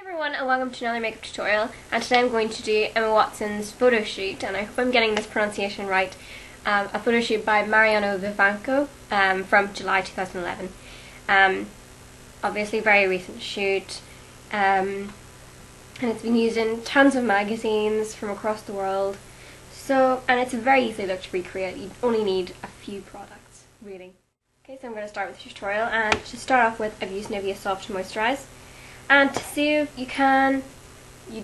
Everyone, and welcome to another makeup tutorial, and today I'm going to do Emma Watson's Photoshoot, and I hope I'm getting this pronunciation right. A photoshoot by Mariano Vivanco from July 2011. Obviously a very recent shoot, and it's been used in tons of magazines from across the world. And it's a very easy look to recreate. You only need a few products, really. Okay, so I'm going to start with the tutorial, and to start off with, I've used Nivea Soft to Moisturise. And to save, you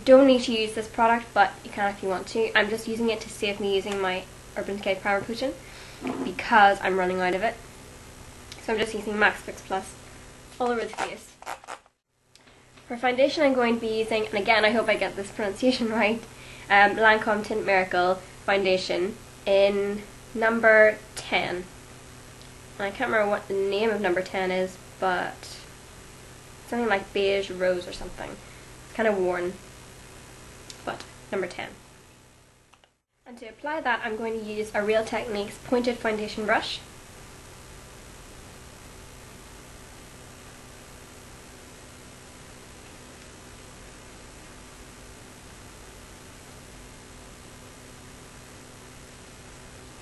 don't need to use this product, but you can if you want to. I'm just using it to save me using my Urban Decay Primer Potion because I'm running out of it. So I'm just using Max Fix Plus all over the face. For foundation, I'm going to be using, and again I hope I get this pronunciation right, Lancome Tint Miracle foundation in number 10. And I can't remember what the name of number 10 is, but something like beige rose or something. It's kind of worn, but number 10. And to apply that, I'm going to use a Real Techniques pointed foundation brush.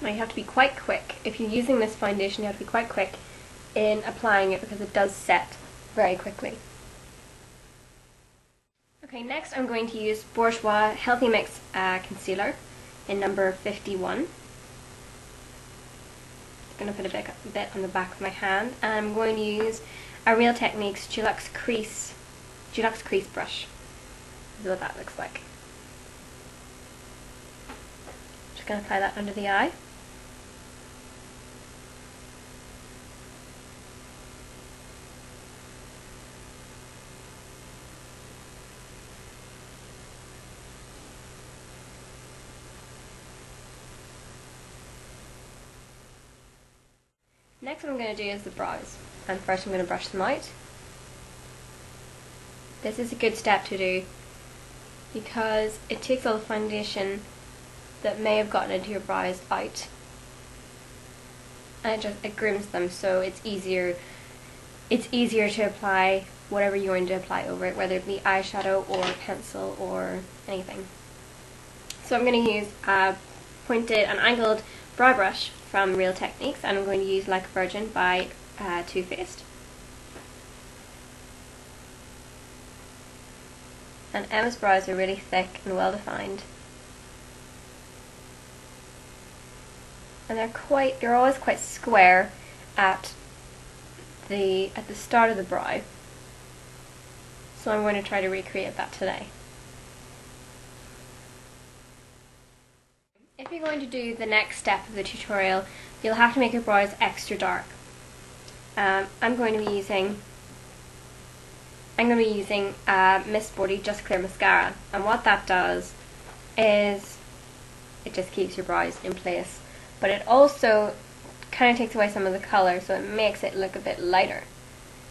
Now you have to be quite quick. If you're using this foundation, you have to be quite quick in applying it because it does set very quickly. Okay, next I'm going to use Bourjois Healthy Mix Concealer in number 51. I'm going to put a bit on the back of my hand, and I'm going to use a Real Techniques Deluxe Crease brush. This is what that looks like. Just going to apply that under the eye. Next what I'm going to do is the brows, and first I'm going to brush them out. This is a good step to do because it takes all the foundation that may have gotten into your brows out, and it grooms them, so it's easier to apply whatever you're going to apply over it, whether it be eyeshadow or pencil or anything. So I'm going to use a pointed and angled brow brush from Real Techniques, and I'm going to use Like a Virgin by Too Faced. And Emma's brows are really thick and well defined, and they're always quite square at the start of the brow. So I'm going to try to recreate that today. If you're going to do the next step of the tutorial, you'll have to make your brows extra dark. I'm going to be using Miss Sporty Just Clear Mascara, and what that does is it just keeps your brows in place, but it also kind of takes away some of the colour, so it makes it look a bit lighter.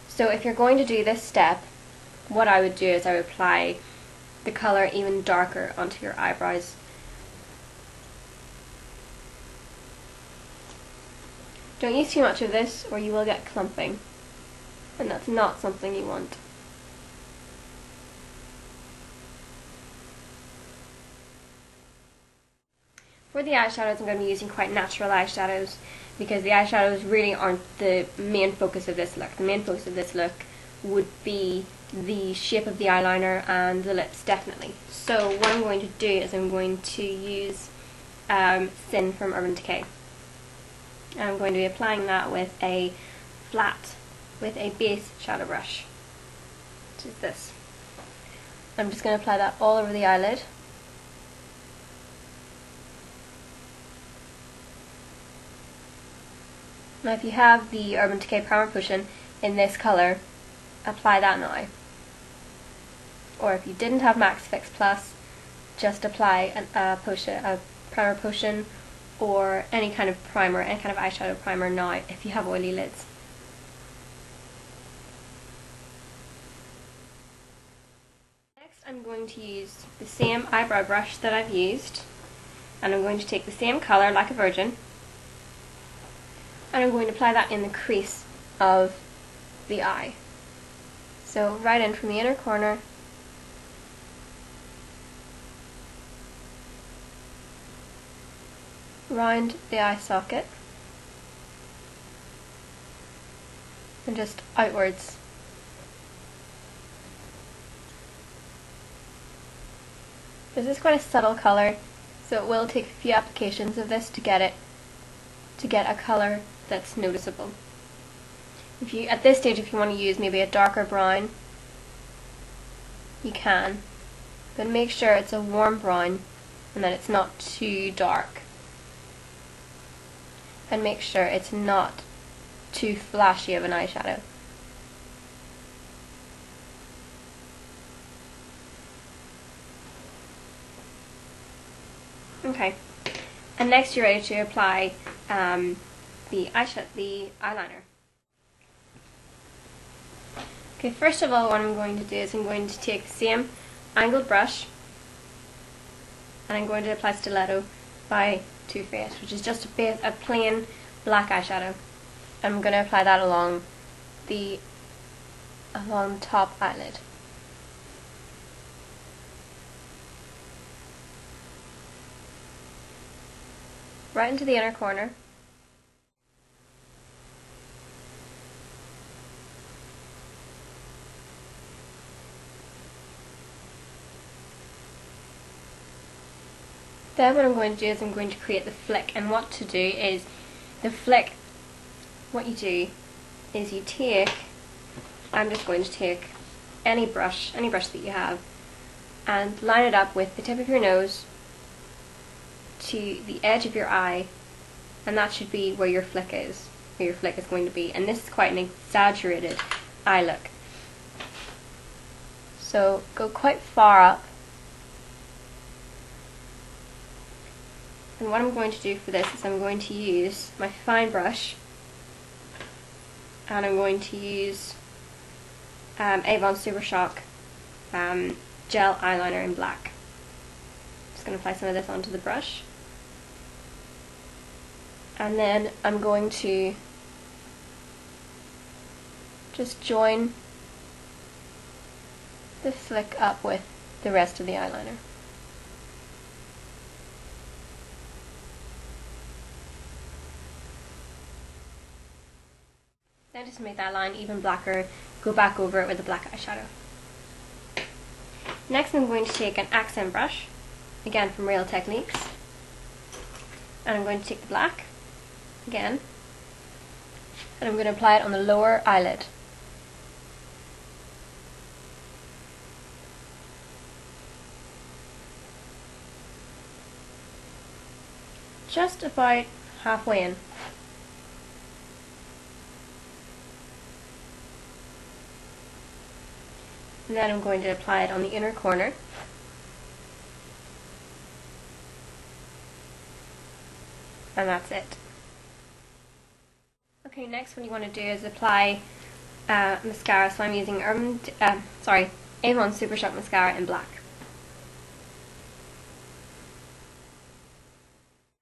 So if you're going to do this step, what I would do is I would apply the colour even darker onto your eyebrows. Don't use too much of this or you will get clumping, and that's not something you want. For the eyeshadows, I'm going to be using quite natural eyeshadows because the eyeshadows really aren't the main focus of this look. The main focus of this look would be the shape of the eyeliner and the lips, definitely. So what I'm going to do is I'm going to use Sin from Urban Decay. I'm going to be applying that with a base shadow brush, which is this. I'm just going to apply that all over the eyelid. Now if you have the Urban Decay Primer Potion in this colour, apply that now. Or if you didn't have Max Fix Plus, just apply a primer potion or any kind of primer, any kind of eyeshadow primer now if you have oily lids. Next I'm going to use the same eyebrow brush that I've used, and I'm going to take the same colour, Like a Virgin, and I'm going to apply that in the crease of the eye. So right in from the inner corner round the eye socket and just outwards. This is quite a subtle colour, so it will take a few applications of this to get a colour that's noticeable. If you, at this stage, if you want to use maybe a darker brown, you can, but make sure it's a warm brown and that it's not too dark, and make sure it's not too flashy of an eyeshadow. Okay, and next you're ready to apply the eyeliner. Okay, first of all, what I'm going to do is I'm going to take the same angled brush and I'm going to apply Stiletto by Too Faced, which is just a plain black eyeshadow. I'm going to apply that along the top eyelid. Right into the inner corner. Then what I'm going to do is I'm going to create the flick, and what to do is the flick, what you do is you take, I'm just going to take any brush that you have and line it up with the tip of your nose to the edge of your eye, and that should be where your flick is, going to be, and this is quite an exaggerated eye look. So go quite far up. And what I'm going to do for this is I'm going to use my fine brush and I'm going to use Avon Super Shock gel eyeliner in black. Just going to apply some of this onto the brush. And then I'm going to just join the flick up with the rest of the eyeliner. Then just to make that line even blacker, go back over it with a black eyeshadow. Next I'm going to take an accent brush, again from Real Techniques, and I'm going to take the black, again, and I'm going to apply it on the lower eyelid. Just about halfway in. And then I'm going to apply it on the inner corner. And that's it. Okay, next what you want to do is apply mascara. So I'm using Avon Super Shock Mascara in black.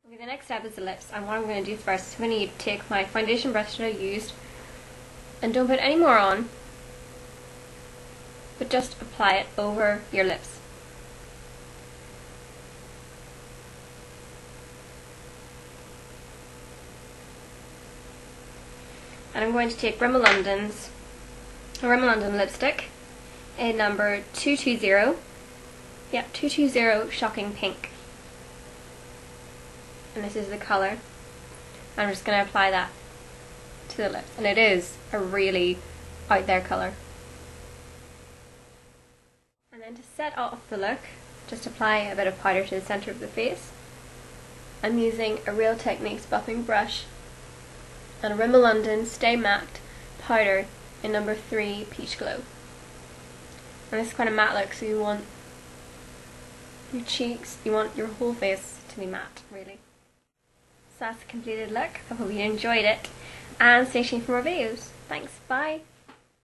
Okay, the next step is the lips. And what I'm going to do first is I'm going to take my foundation brush that I used and don't put any more on, but just apply it over your lips. And I'm going to take Rimmel London lipstick in number 220. Yep, 220 Shocking Pink. And this is the colour. I'm just going to apply that to the lips. And it is a really out there colour. And then to set off the look, just apply a bit of powder to the centre of the face. I'm using a Real Techniques buffing brush and a Rimmel London Stay Matte powder in number 3 Peach Glow. And this is quite a matte look, so you want your cheeks, you want your whole face to be matte, really. So that's the completed look. I hope you enjoyed it, and stay tuned for more videos. Thanks, bye!